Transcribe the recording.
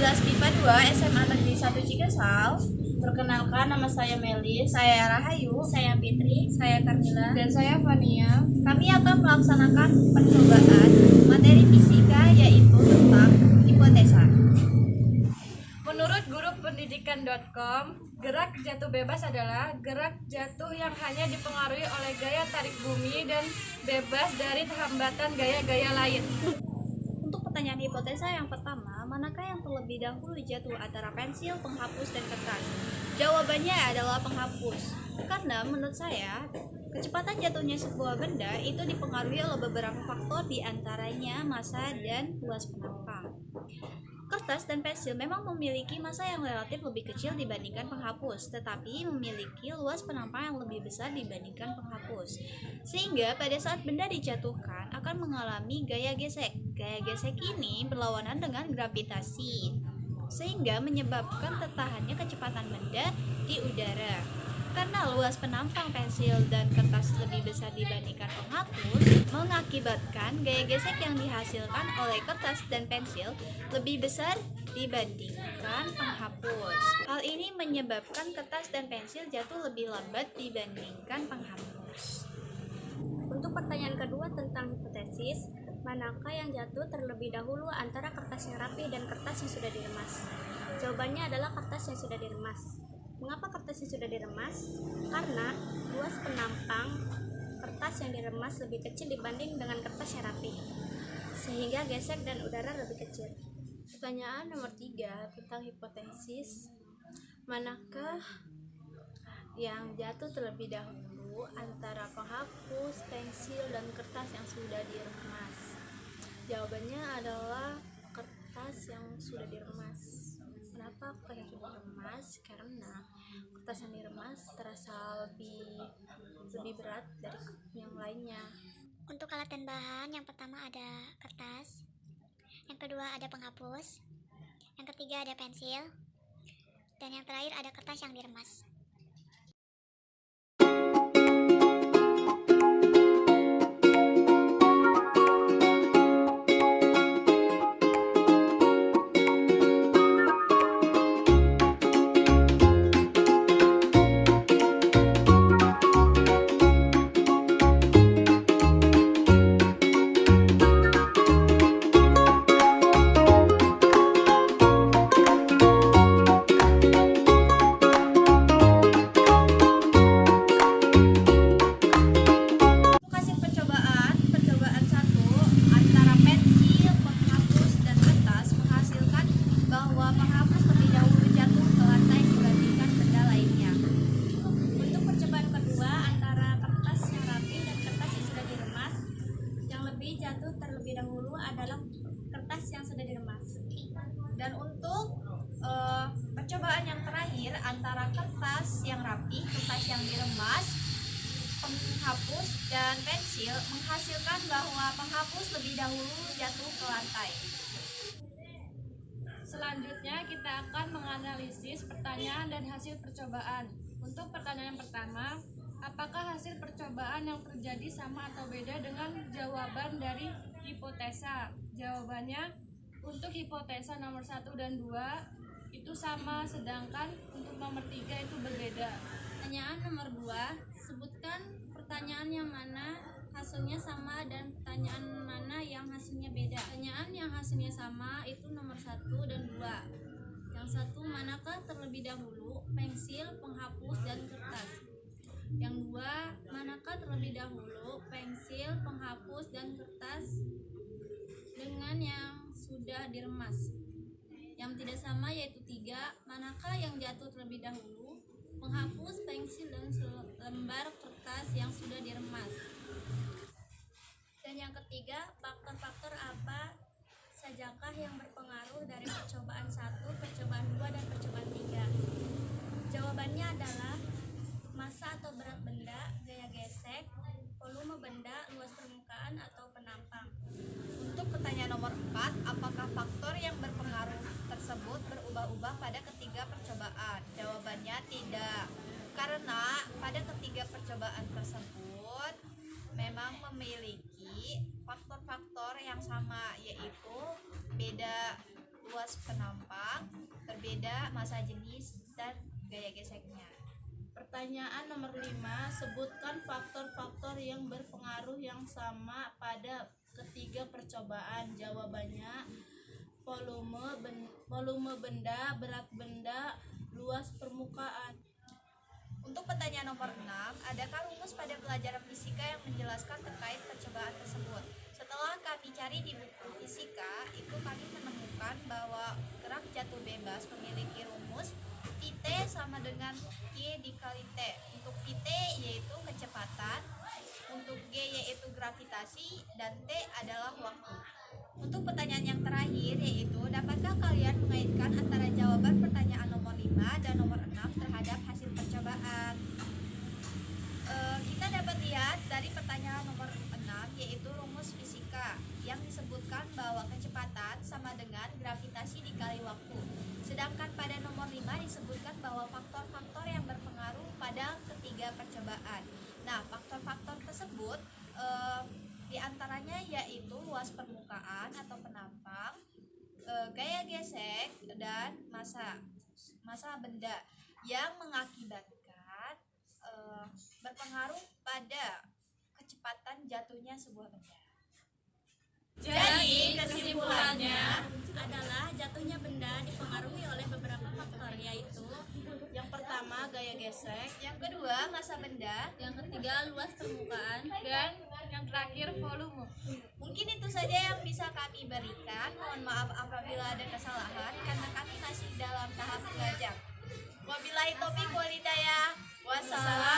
kelas MIPA 2 SMA Negeri 1 Cikesal. Perkenalkan, nama saya Melis, saya Rahayu, saya Fitri, saya Kamila, dan saya Fania. Kami akan melaksanakan percobaan materi fisika yaitu tentang hipotesa. Menurut guru pendidikan.com, gerak jatuh bebas adalah gerak jatuh yang hanya dipengaruhi oleh gaya tarik bumi dan bebas dari hambatan gaya-gaya lain. Untuk pertanyaan hipotesa yang pertama, manakah yang terlebih dahulu jatuh antara pensil, penghapus, dan kertas? Jawabannya adalah penghapus. Karena menurut saya, kecepatan jatuhnya sebuah benda itu dipengaruhi oleh beberapa faktor, diantaranya massa dan luas penampang. Kertas dan pensil memang memiliki massa yang relatif lebih kecil dibandingkan penghapus, tetapi memiliki luas penampang yang lebih besar dibandingkan penghapus. Sehingga pada saat benda dijatuhkan akan mengalami gaya gesek. Gaya gesek ini berlawanan dengan gravitasi, sehingga menyebabkan tertahannya kecepatan benda di udara. Karena luas penampang pensil dan kertas lebih besar dibandingkan penghapus, mengakibatkan gaya gesek yang dihasilkan oleh kertas dan pensil lebih besar dibandingkan penghapus. Hal ini menyebabkan kertas dan pensil jatuh lebih lambat dibandingkan penghapus. Untuk pertanyaan kedua tentang hipotesis, manakah yang jatuh terlebih dahulu antara kertas yang rapi dan kertas yang sudah diremas? Jawabannya adalah kertas yang sudah diremas. Mengapa kertas yang sudah diremas? Karena luas penampang kertas yang diremas lebih kecil dibanding dengan kertas yang rapi, sehingga gesek dan udara lebih kecil. Pertanyaan nomor 3 tentang hipotesis, manakah yang jatuh terlebih dahulu antara penghapus, pensil, dan kertas yang sudah diremas? Jawabannya adalah kertas yang sudah diremas. Kenapa kertas yang sudah diremas? Karena kertas yang diremas terasa lebih berat dari yang lainnya. Untuk alat dan bahan, yang pertama ada kertas, yang kedua ada penghapus, yang ketiga ada pensil, dan yang terakhir ada kertas yang diremas. Jatuh terlebih dahulu adalah kertas yang sudah diremas. Dan untuk percobaan yang terakhir antara kertas yang rapi, kertas yang diremas, penghapus, dan pensil menghasilkan bahwa penghapus lebih dahulu jatuh ke lantai. Selanjutnya kita akan menganalisis pertanyaan dan hasil percobaan. Untuk pertanyaan yang pertama, apakah hasil percobaan yang terjadi sama atau beda dengan jawaban dari hipotesa? Jawabannya, untuk hipotesa nomor 1 dan 2 itu sama, sedangkan untuk nomor 3 itu berbeda. Pertanyaan nomor 2, sebutkan pertanyaan yang mana hasilnya sama dan pertanyaan mana yang hasilnya beda. Pertanyaan yang hasilnya sama itu nomor 1 dan 2. Yang satu, manakah terlebih dahulu pensil, penghapus, dan kertas? Yang dua, manakah terlebih dahulu pensil, penghapus, dan kertas dengan yang sudah diremas? Yang tidak sama yaitu 3, manakah yang jatuh terlebih dahulu penghapus, pensil, dan selembar kertas yang sudah diremas? Dan yang ketiga, faktor-faktor apa sajakah yang berpengaruh dari percobaan 1, percobaan 2, dan percobaan 3? Jawabannya adalah massa atau berat benda, gaya gesek, volume benda, luas permukaan atau penampang. Untuk pertanyaan nomor 4, apakah faktor yang berpengaruh tersebut berubah-ubah pada ketiga percobaan? Jawabannya tidak, karena pada ketiga percobaan tersebut memang memiliki faktor-faktor yang sama, yaitu beda luas penampang, berbeda masa jenis dan gaya geseknya. Pertanyaan nomor 5, sebutkan faktor-faktor yang berpengaruh yang sama pada ketiga percobaan. Jawabannya volume benda, berat benda, luas permukaan. Untuk pertanyaan nomor 6, adakah rumus pada pelajaran fisika yang menjelaskan terkait percobaan tersebut? Setelah kami cari di buku fisika, itu kami menemukan bahwa gerak jatuh bebas memiliki rumus Vt sama dengan G dikali T. Untuk Vt yaitu kecepatan, untuk G yaitu gravitasi, dan T adalah waktu. Untuk pertanyaan yang terakhir yaitu, dapatkah kalian mengaitkan antara jawaban pertanyaan nomor 5 dan nomor 6 terhadap hasil percobaan? Kita dapat lihat dari pertanyaan nomor 6 yaitu rumus fisika yang disebutkan bahwa kecepatan sama dengan gravitasi dikali waktu. Sedangkan pada nomor 5 disebutkan bahwa faktor-faktor yang berpengaruh pada ketiga percobaan. Nah, faktor-faktor tersebut diantaranya yaitu luas permukaan atau penampang, gaya gesek, dan masa benda yang mengakibatkan berpengaruh pada kecepatan jatuhnya sebuah benda. Jadi kesimpulannya Adalah jatuhnya benda dipengaruhi oleh beberapa faktor, yaitu Yang pertama gaya gesek, yang kedua masa benda, yang ketiga luas permukaan, dan yang terakhir volume. Mungkin itu saja yang bisa kami berikan. Mohon maaf apabila ada kesalahan karena kami masih dalam tahap belajar. Wabillahi taufiq wal hidayah. Wassalam.